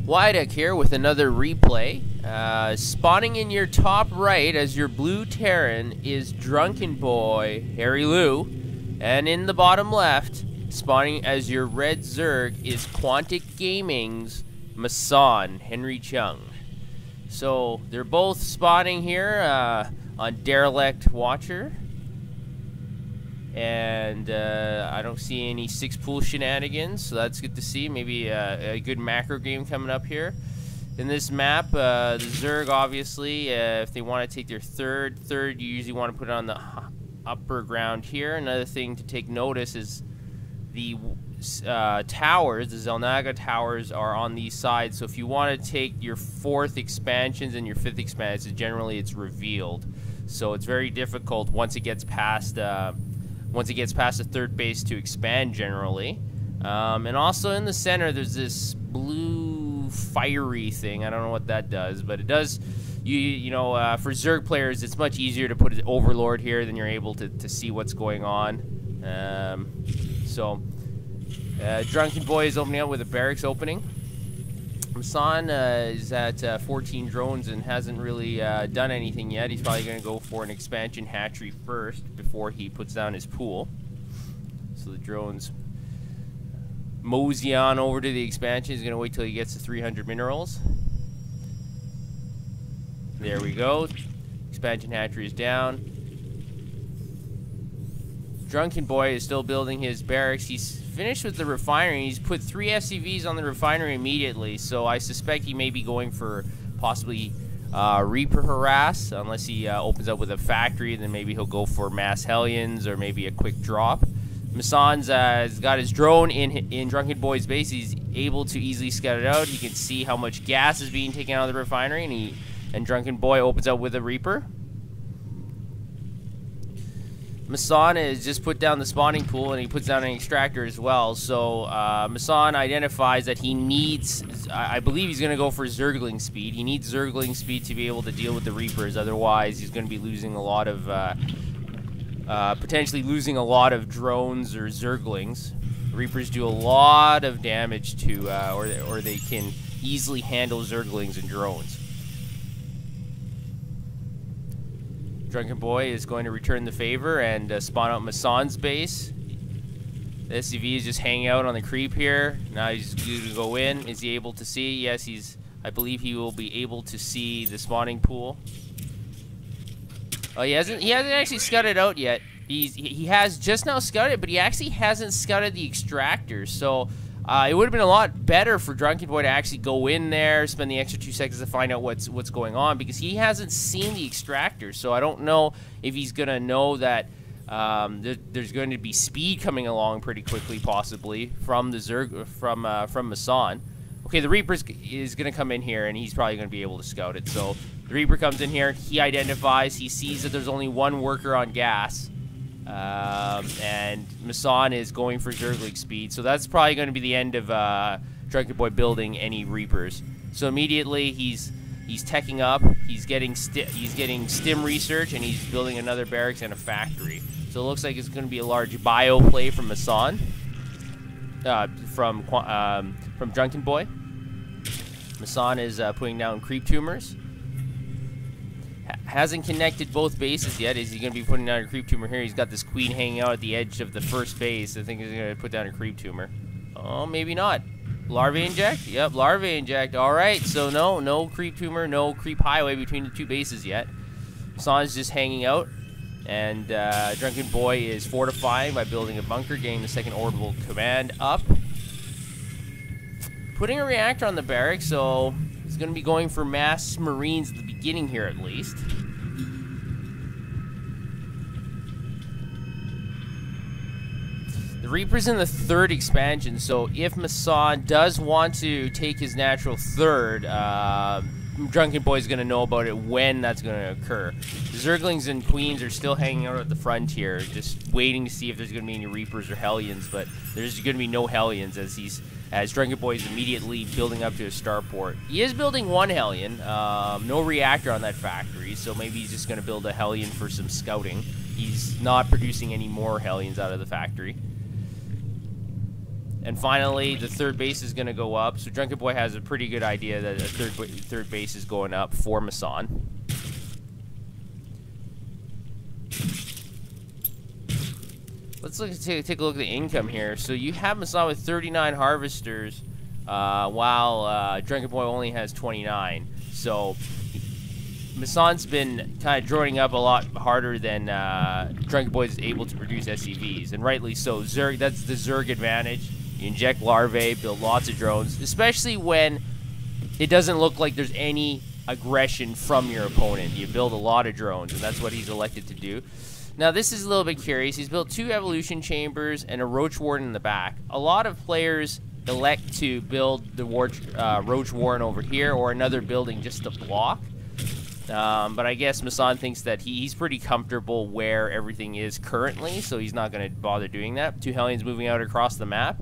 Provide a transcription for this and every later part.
Quantic here with another replay. Spawning in your top right as your blue Terran is Drunkenboi, Harry Lou, and in the bottom left, spawning as your red Zerg is Quantic Gaming's Massan, Henry Chung. So they're both spawning here on Derelict Watcher. And I don't see any 6-pool shenanigans, so that's good to see. Maybe a good macro game coming up here. In this map, the Zerg, obviously, if they want to take their third, you usually want to put it on the upper ground here. Another thing to take notice is the towers, the Zelnaga towers, are on these sides. So if you want to take your 4th expansions and your 5th expansions, generally it's revealed. So it's very difficult once it gets past the 3rd base to expand generally. And also in the center there's this blue fiery thing. I don't know what that does, but it does, you know, for Zerg players it's much easier to put an Overlord here, then you're able to see what's going on. Drunkenboi is opening up with a barracks opening. Massan is at 14 drones and hasn't really done anything yet. He's probably going to go for an expansion hatchery first before he puts down his pool. So the drones mosey on over to the expansion. He's going to wait till he gets to 300 minerals. There we go. Expansion hatchery is down. Drunkenboi is still building his barracks. He's finished with the refinery. He's put 3 SCVs on the refinery immediately, so I suspect he may be going for possibly Reaper harass, unless he opens up with a factory. Then maybe he'll go for mass Hellions or maybe a quick drop. Massan's has got his drone in Drunkenboi's base. He's able to easily scout it out. He can see how much gas is being taken out of the refinery, and Drunkenboi opens up with a Reaper. Massan has just put down the spawning pool, and he puts down an extractor as well. So Massan identifies that he needs, I believe he's going to go for Zergling speed. He needs Zergling speed to be able to deal with the Reapers. Otherwise, he's going to be losing a lot of, potentially losing a lot of drones or Zerglings. Reapers do a lot of damage to, or they can easily handle Zerglings and drones. Drunkenboi is going to return the favor and spawn out Massan's base. The SCV is just hanging out on the creep here. Now he's going to go in. Is he able to see? Yes, I believe he will be able to see the spawning pool. Oh, he hasn't actually scouted out yet. He has just now scouted, but he actually hasn't scouted the extractor. So it would have been a lot better for Drunkenboi to actually go in there, spend the extra 2 seconds to find out what's going on, because he hasn't seen the extractor. So I don't know if he's gonna know that there's going to be speed coming along pretty quickly, possibly from the Zerg, from Massan. Okay, the Reaper is gonna come in here, and he's probably gonna be able to scout it. So the Reaper comes in here. He identifies. He sees that there's only 1 worker on gas. And Massan is going for Zergling speed, so that's probably going to be the end of Drunkenboi building any Reapers. So immediately he's teching up, he's getting stim research, and he's building another barracks and a factory. So it looks like it's going to be a large bio play from Massan, from Drunkenboi. Massan is putting down creep tumors. Hasn't connected both bases yet. Is he going to be putting down a creep tumor here? He's got this queen hanging out at the edge of the first base. I think he's going to put down a creep tumor. Oh, maybe not. Larvae inject? Yep, larvae inject. All right, so no creep tumor, no creep highway between the 2 bases yet. Massan's just hanging out, and Drunkenboi is fortifying by building a bunker, getting the 2nd orbital command up. Putting a reactor on the barracks, so he's going to be going for mass Marines at the beginning here at least. The Reaper's in the 3rd expansion, so if Massan does want to take his natural 3rd, Drunkenboi is going to know about it when that's going to occur. The Zerglings and Queens are still hanging out at the frontier, just waiting to see if there's going to be any Reapers or Hellions, but there's going to be no Hellions as Drunkenboi is immediately building up to a starport. He is building 1 Hellion, no reactor on that factory, so maybe he's just going to build a Hellion for some scouting. He's not producing any more Hellions out of the factory. And finally, the third base is going to go up. So Drunkenboi has a pretty good idea that a third base is going up for Massan. Let's take a look at the income here. So you have Massan with 39 harvesters, while Drunkenboi only has 29. So Massan's been kind of droning up a lot harder than Drunkenboi is able to produce SCVs, and rightly so. Zerg, that's the Zerg advantage. You inject larvae, build lots of drones, especially when it doesn't look like there's any aggression from your opponent. You build a lot of drones, and that's what he's elected to do. Now, this is a little bit curious. He's built 2 evolution chambers and a roach warden in the back. A lot of players elect to build the roach warden over here or another building just to block. But I guess Massan thinks that he's pretty comfortable where everything is currently, so he's not going to bother doing that. 2 Hellions moving out across the map.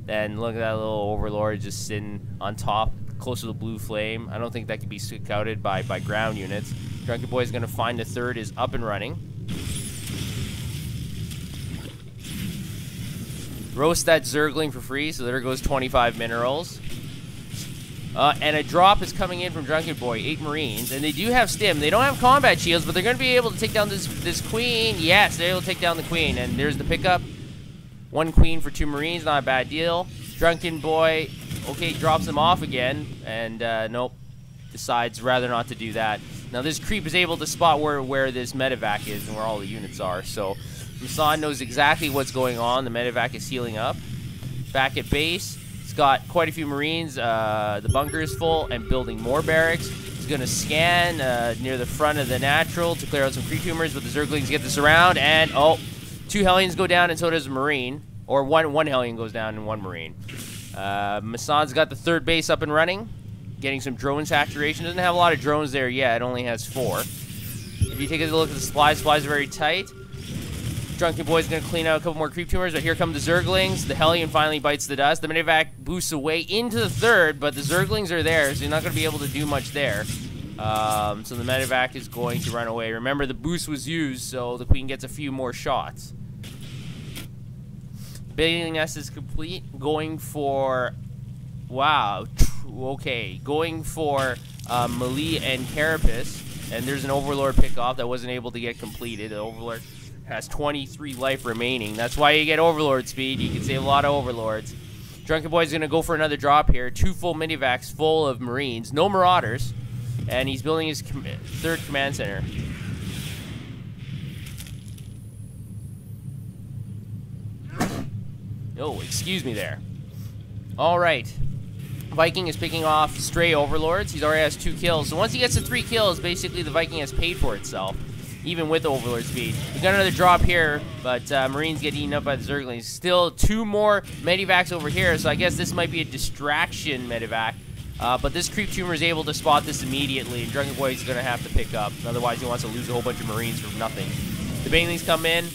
And look at that little Overlord just sitting on top, close to the blue flame. I don't think that can be scouted by ground units. Drunkenboi is going to find the third is up and running. Roast that Zergling for free, so there goes 25 minerals. And a drop is coming in from Drunkenboi, 8 Marines, and they do have stim. They don't have combat shields, but they're going to be able to take down this queen. Yes, they're able to take down the queen, and there's the pickup. 1 queen for 2 Marines, not a bad deal. Drunkenboi, okay, drops them off again, and nope, decides rather not to do that. Now this creep is able to spot where this medevac is and where all the units are, so Massan knows exactly what's going on. The medevac is healing up. Back at base, he's got quite a few Marines. The bunker is full and building more barracks. He's going to scan near the front of the natural to clear out some creep tumors, but the Zerglings get this around, and oh, 2 Hellions go down and so does a Marine. Or one Hellion goes down and 1 Marine. Massan's got the third base up and running, getting some drone saturation. Doesn't have a lot of drones there yet. It only has 4. If you take a look at the supplies are very tight. Drunkenboi's going to clean out a couple more creep tumors, but here come the Zerglings. The Hellion finally bites the dust. The medevac boosts away into the third, but the Zerglings are there, so you're not going to be able to do much there. So the medevac is going to run away. Remember, the boost was used, so the Queen gets a few more shots. Bathing nest is complete. Going for... Wow. Okay. Going for Melee and Carapace. And there's an Overlord pickoff that wasn't able to get completed. The Overlord has 23 life remaining. That's why you get Overlord speed. You can save a lot of Overlords. Drunkenboi's going to go for another drop here. 2 full minivacs full of Marines. No Marauders. And he's building his third command center. Oh, excuse me there. Alright. Viking is picking off stray Overlords. He already has 2 kills. So once he gets to 3 kills, basically the Viking has paid for itself. Even with Overlord speed. We got another drop here, but Marines get eaten up by the Zerglings. Still 2 more Medivacs over here, so I guess this might be a distraction Medivac. But this creep tumor is able to spot this immediately, and Drunkenboi is going to have to pick up. Otherwise, he wants to lose a whole bunch of Marines for nothing. The Banelings come in.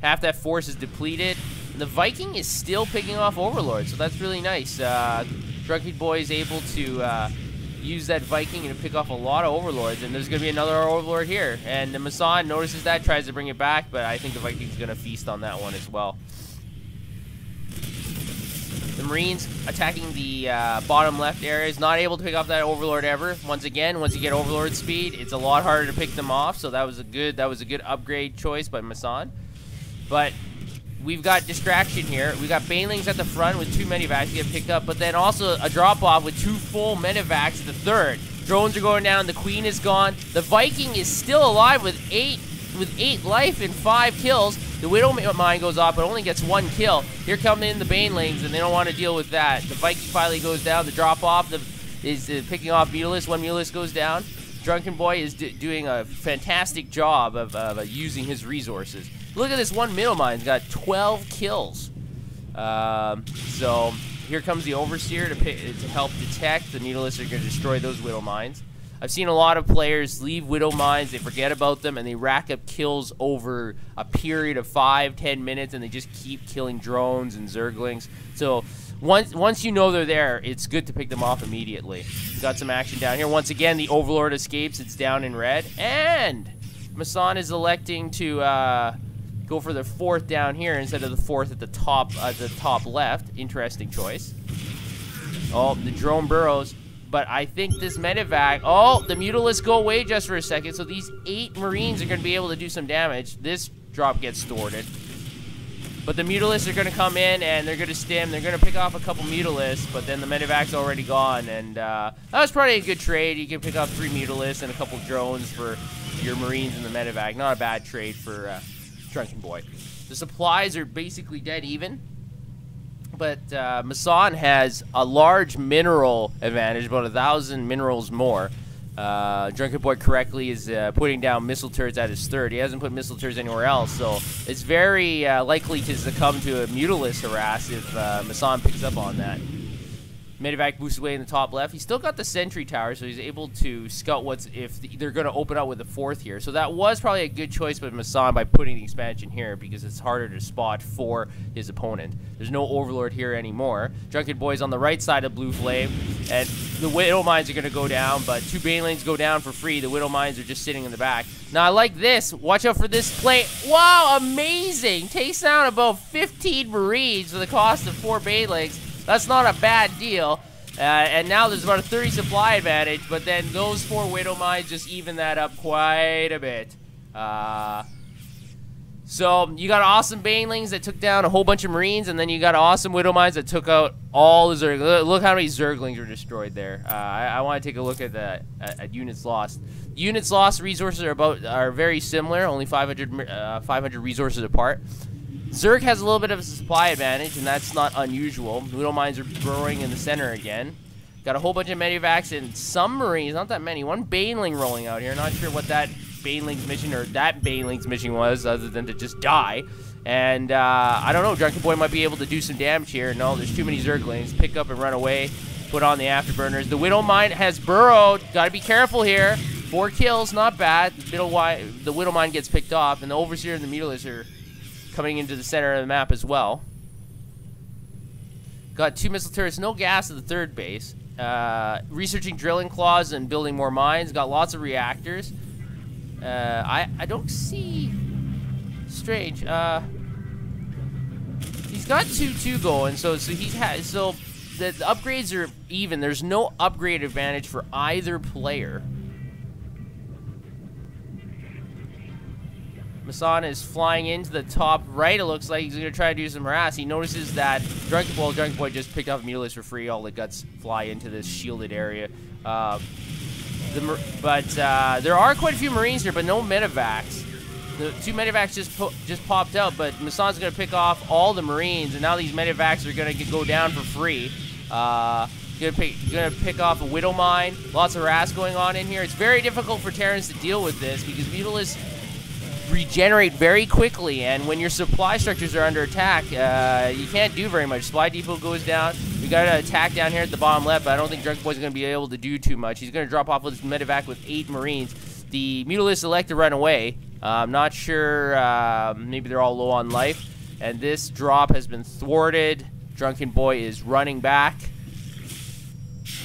Half that force is depleted. And the Viking is still picking off Overlord, so that's really nice. Drunkenboi is able to use that Viking and pick off a lot of Overlords, and there's going to be another Overlord here. And Massan notices that, tries to bring it back, but I think the Viking's going to feast on that one as well. The Marines attacking the bottom left area is not able to pick off that Overlord ever. Once again, once you get Overlord speed, it's a lot harder to pick them off, so that was a good upgrade choice by Massan. But we've got distraction here. We got Banelings at the front with 2 medivacs to get picked up, but then also a drop-off with 2 full medivacs at the third. Drones are going down. The Queen is gone. The Viking is still alive with 8 life and 5 kills. The Widow Mine goes off, but only gets 1 kill. Here come in the Banelings, and they don't want to deal with that. The Viking finally goes down. The drop-off is picking off Mutalisk. 1 Mutalisk goes down. Drunkenboi is doing a fantastic job of using his resources. Look at this one middle mine. He's got 12 kills. So here comes the Overseer to help detect. The Mutalisks are going to destroy those Widow Mines. I've seen a lot of players leave Widow Mines, they forget about them, and they rack up kills over a period of 5-10 minutes, and they just keep killing drones and Zerglings. So once you know they're there, it's good to pick them off immediately. Got some action down here. Once again, the Overlord escapes. It's down in red. And Massan is electing to go for the 4th down here instead of the 4th at the top left. Interesting choice. Oh, the drone burrows. But I think this medevac... Oh, the Mutalisks go away just for a second. So these 8 Marines are going to be able to do some damage. This drop gets thwarted. But the Mutalisks are going to come in and they're going to stim. They're going to pick off a couple Mutalisks. But then the medevac's already gone. And that was probably a good trade. You can pick up 3 Mutalisks and a couple drones for your Marines in the medevac. Not a bad trade for Drunkenboi. The supplies are basically dead even. But Massan has a large mineral advantage, about 1,000 minerals more. Drunkenboi correctly is putting down missile turrets at his 3rd. He hasn't put missile turrets anywhere else, so it's very likely to succumb to a Mutalist harass if Massan picks up on that. Medevac boosts away in the top left. He's still got the sentry tower, so he's able to scout if they're going to open up with the 4th here. So that was probably a good choice by Massan by putting the expansion here because it's harder to spot for his opponent. There's no Overlord here anymore. Drunkenboi's on the right side of Blue Flame, and the Widow Mines are going to go down, but 2 Banelings go down for free. The Widow Mines are just sitting in the back. Now, I like this. Watch out for this play. Wow, amazing. Takes down about 15 Marines for the cost of 4 Banelings. That's not a bad deal. And now there's about a 30 supply advantage, but then those 4 Widow Mines just even that up quite a bit. So you got awesome Banelings that took down a whole bunch of Marines, and then you got awesome Widow Mines that took out all the Zerglings. Look how many Zerglings were destroyed there. I want to take a look at the units lost. Units lost resources are very similar, only 500 resources apart. Zerg has a little bit of a supply advantage, and that's not unusual. Widow Mines are burrowing in the center again. Got a whole bunch of medevacs and some Marines, not that many. 1 Baneling rolling out here. Not sure what that Baneling's mission was, other than to just die. And I don't know, Drunkenboi might be able to do some damage here. No, there's too many Zerglings. Pick up and run away. Put on the afterburners. The Widow Mine has burrowed. Gotta be careful here. 4 kills, not bad. The Widow Mine gets picked off, and the Overseer and the Mutalisks are coming into the center of the map as well. Got 2 missile turrets, no gas at the 3rd base. Researching drilling claws and building more mines. Got lots of reactors. I don't see... Strange. He's got 2-2 going, so the upgrades are even. There's no upgrade advantage for either player. Massan is flying into the top right. It looks like he's going to try to do some harass. He notices that Drunkenboi just picked off a Mutalisk for free. All the guts fly into this shielded area. There are quite a few Marines here, but no medevacs. The 2 medevacs just popped out, but Massan's going to pick off all the Marines, and now these medevacs are going to go down for free. Gonna pick off a Widow Mine. Lots of harass going on in here. It's very difficult for Terrans to deal with this because Mutalisks regenerate very quickly, and when your supply structures are under attack, you can't do very much. Supply depot goes down. We got an attack down here at the bottom left, but I don't think Drunkenboi's going to be able to do too much. He's going to drop off with his medevac with 8 Marines. The Mutalisks elect to run away. I'm not sure. Maybe they're all low on life. And this drop has been thwarted. Drunkenboi is running back.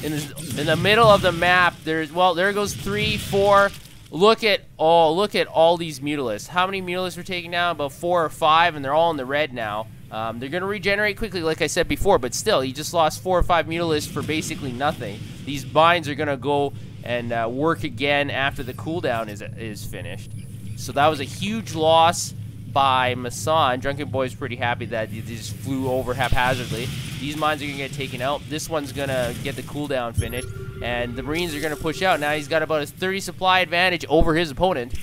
In the middle of the map, there goes 3, 4. Look at all these Mutalisks. How many Mutalisks were taken down? About 4 or 5, and they're all in the red now. They're going to regenerate quickly, like I said before, but still, he just lost 4 or 5 Mutalisks for basically nothing. These binds are going to go and work again after the cooldown is finished. So that was a huge loss by Massan. Drunkenboi's pretty happy that he just flew over haphazardly. These mines are going to get taken out. This one's going to get the cooldown finished. And the Marines are going to push out. Now he's got about a 30 supply advantage over his opponent.